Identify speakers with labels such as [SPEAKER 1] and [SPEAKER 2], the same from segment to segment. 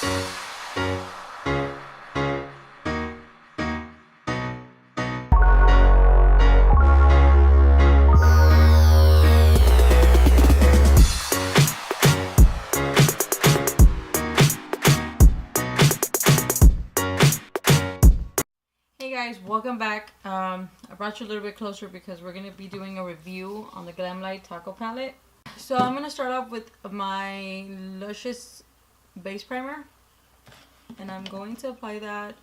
[SPEAKER 1] Hey guys, welcome back. I brought you a little bit closer because we're going to be doing a review on the GLAMLITE Taco Palette. So I'm going to start off with my Luscious base primer. And I'm going to apply that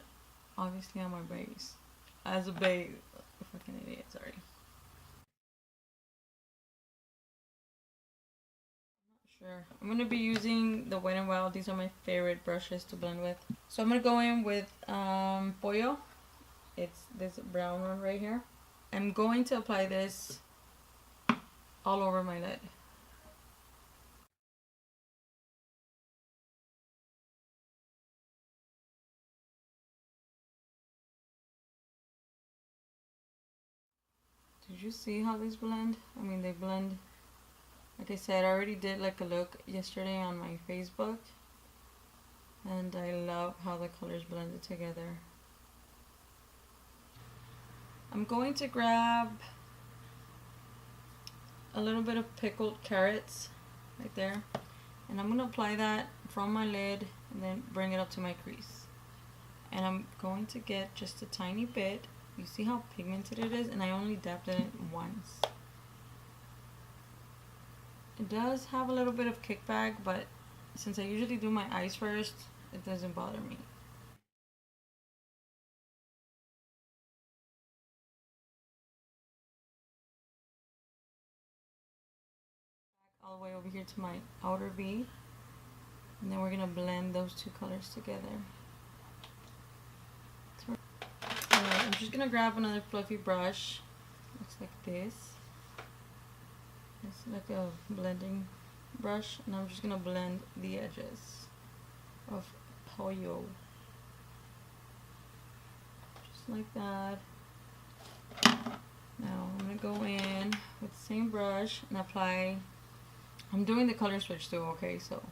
[SPEAKER 1] obviously on my base. As a base. Fucking idiot, sorry. Sure. I'm going to be using the Wet n Wild. These are my favorite brushes to blend with. So I'm going to go in with Pollo. It's this brown one right here. I'm going to apply this all over my lid. Did you see how these blend? I mean, they blend. Like I said, I already did like a look yesterday on my Facebook. And I love how the colors blended together. I'm going to grab a little bit of pickled carrots right there. And I'm going to apply that from my lid and then bring it up to my crease. And I'm going to get just a tiny bit. You see how pigmented it is? And I only dabbed it once. It does have a little bit of kickback, but since I usually do my eyes first, it doesn't bother me. All the way over here to my outer V. And then we're going to blend those two colors together. Alright, I'm just going to grab another fluffy brush. Looks like this. It's like a blending brush. And I'm just going to blend the edges of Pollo. Just like that. Now I'm going to go in with the same brush and apply. I'm doing the color switch too, okay? So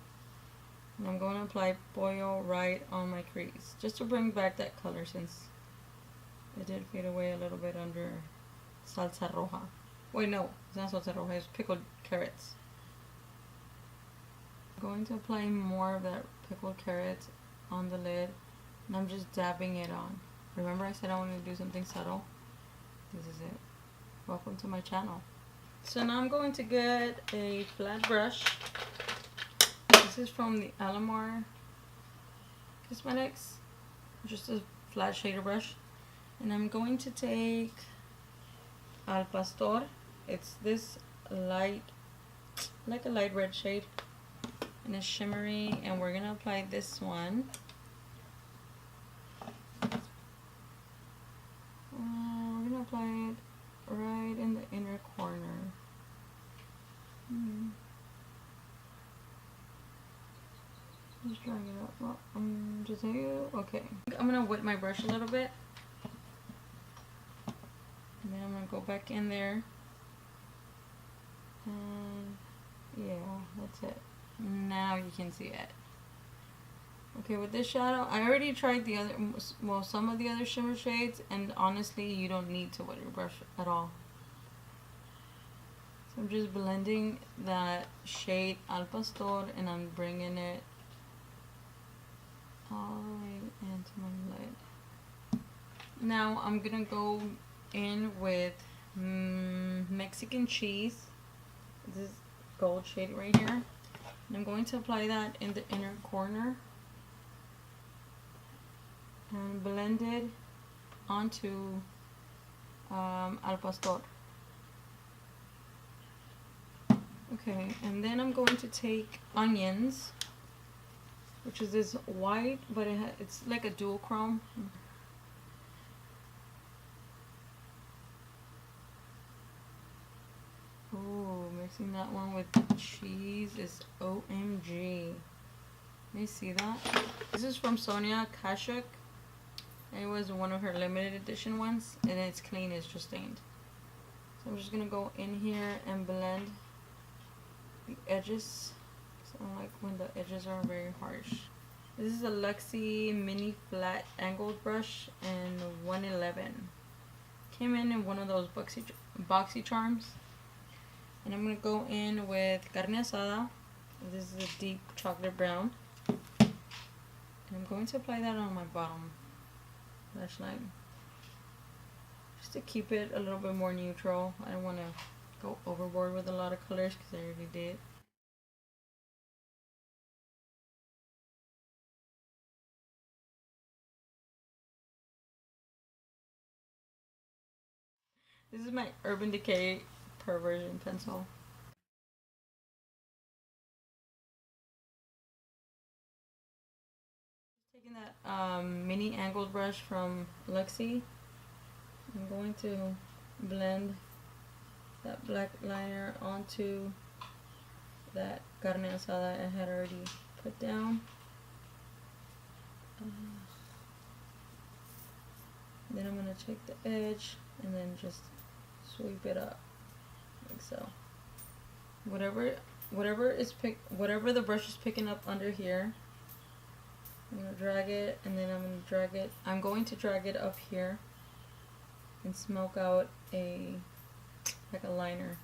[SPEAKER 1] and I'm going to apply Pollo right on my crease. Just to bring back that color since it did fade away a little bit under salsa roja. Wait, no, it's not salsa roja, it's pickled carrots. I'm going to apply more of that pickled carrots on the lid. And I'm just dabbing it on. Remember I said I wanted to do something subtle? This is it. Welcome to my channel. So now I'm going to get a flat brush. This is from the Alamar Cosmetics. Just a flat shader brush. And I'm going to take Al Pastor. It's this light, like a light red shade. And it's shimmery. And we're going to apply this one. We're going to apply it right in the inner corner. Just drag it up. Well, just okay. I'm gonna wet my brush a little bit, and then I'm gonna go back in there. And yeah, that's it. Now you can see it. Okay, with this shadow, I already tried the other, well, some of the other shimmer shades, and honestly, you don't need to wet your brush at all. So I'm just blending that shade Al Pastor, and I'm bringing it all the way into my lid. Now I'm gonna go in with Mexican cheese. This gold shade right here. And I'm going to apply that in the inner corner. And blend it onto Al Pastor. Okay, and then I'm going to take onions, which is this white, but it's like a dual chrome. Oh, mixing that one with cheese is OMG. Let me see that. This is from Sonia Kashuk. It was one of her limited edition ones, and it's clean, it's just stained. So I'm just gonna go in here and blend the edges. So I don't like when the edges are very harsh. This is a Luxie mini flat angled brush in 111. Came in one of those boxy charms. And I'm going to go in with carne asada. This is a deep chocolate brown. And I'm going to apply that on my bottom lash line. Just to keep it a little bit more neutral. I don't want to go overboard with a lot of colors because I already did. This is my Urban Decay Perversion pencil. Taking that mini angled brush from Luxie, I'm going to blend that black liner onto that carne asada I had already put down. Then I'm going to take the edge and then just sweep it up like so. Whatever the brush is picking up under here, I'm going to drag it, and then I'm going to drag it up here and smoke out like a liner,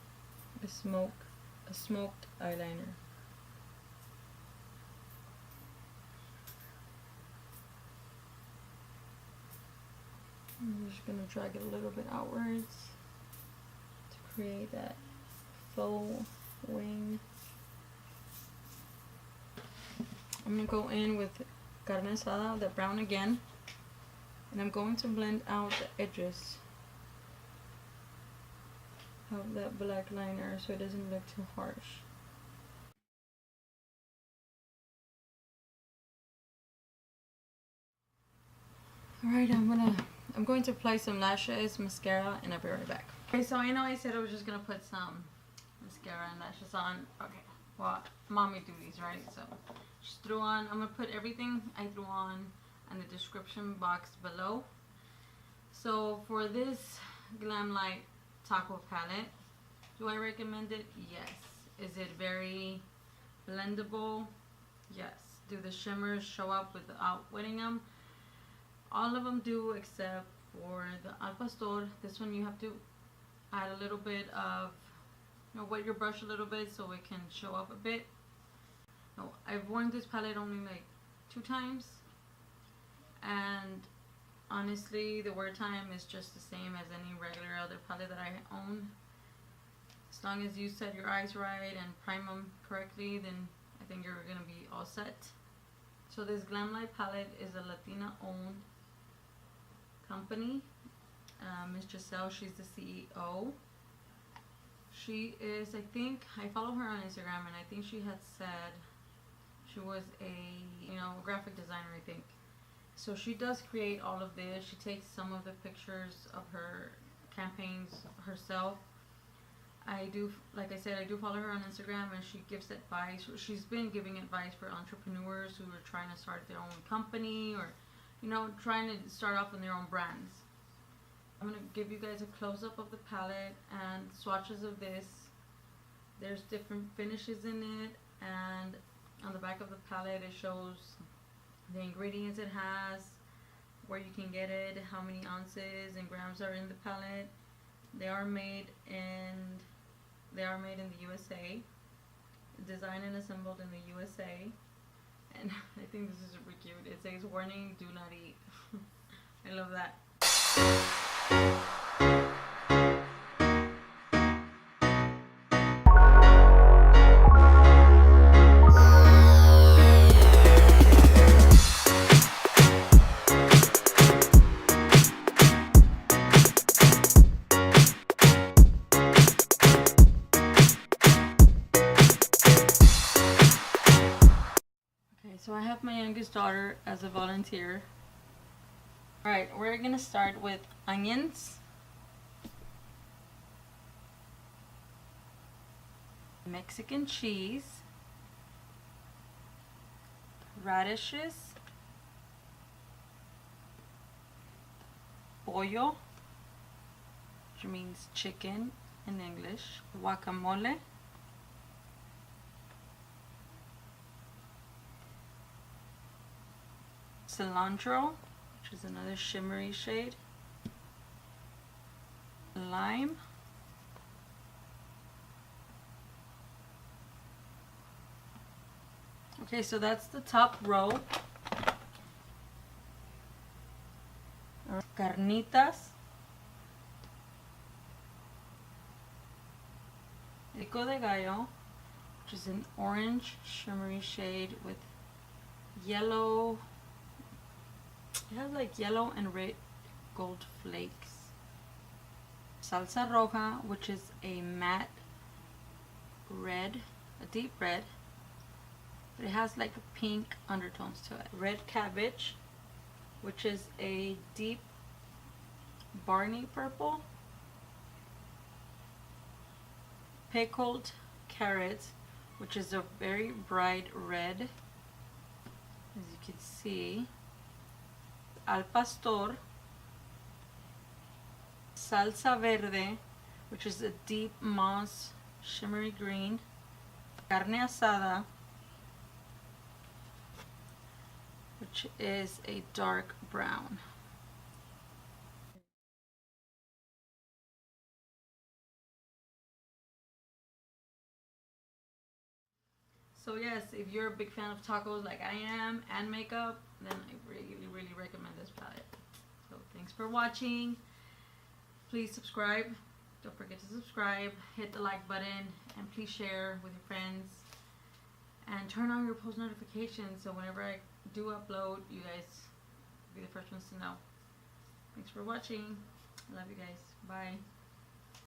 [SPEAKER 1] a smoked eyeliner. I'm just going to drag it a little bit outwards to create that faux wing. I'm going to go in with carne asada, the brown again, and I'm going to blend out the edges of that black liner so it doesn't look too harsh. Alright, I'm going to apply some lashes, mascara, and I'll be right back. Okay, so I know I said I was just gonna put some mascara and lashes on. Okay, well, mommy duties, right? So just threw on. I'm gonna put everything I threw on in the description box below. So for this GLAMLITE Taco palette, do I recommend it? Yes. Is it very blendable? Yes. Do the shimmers show up without wetting them? All of them do, except for the Al Pastor. This one you have to add a little bit of, wet your brush a little bit so it can show up a bit. No, I've worn this palette only like 2 times, and honestly the wear time is just the same as any regular other palette that I own. As long as you set your eyes right and prime them correctly, then I think you're gonna be all set. So this GLAMLITE palette is a Latina owned company. Miss Giselle, she's the CEO. She is, I think, I follow her on Instagram, and I think she had said she was a graphic designer, I think. So she does create all of this. She takes some of the pictures of her campaigns herself. I do, like I said, I do follow her on Instagram, and she gives advice. She's been giving advice for entrepreneurs who are trying to start their own company, or trying to start off on their own brands. I'm going to give you guys a close-up of the palette and swatches of this. There's different finishes in it, and on the back of the palette it shows the ingredients it has, where you can get it, how many ounces and grams are in the palette. They are made in the USA, designed and assembled in the USA. And I think this is super cute. It says, "Warning, do not eat." I love that. So I have my youngest daughter as a volunteer. Alright, we're going to start with onions, Mexican cheese, radishes, pollo, which means chicken in English, guacamole, Cilantro, which is another shimmery shade. Lime. Okay, so that's the top row. Carnitas. Pico de Gallo, which is an orange shimmery shade with yellow. It has like yellow and red gold flakes. Salsa Roja, which is a matte red, a deep red, but it has like a pink undertones to it. Red Cabbage, which is a deep Barney purple. Pickled Carrots, which is a very bright red, as you can see. Al Pastor. Salsa Verde, which is a deep moss shimmery green. Carne Asada, which is a dark brown. So yes, if you're a big fan of tacos like I am and makeup, then I really recommend this palette. So thanks for watching. Please subscribe. Don't forget to subscribe. Hit the like button and please share with your friends. And turn on your post notifications so whenever I do upload, you guys will be the first ones to know. Thanks for watching. I love you guys. Bye.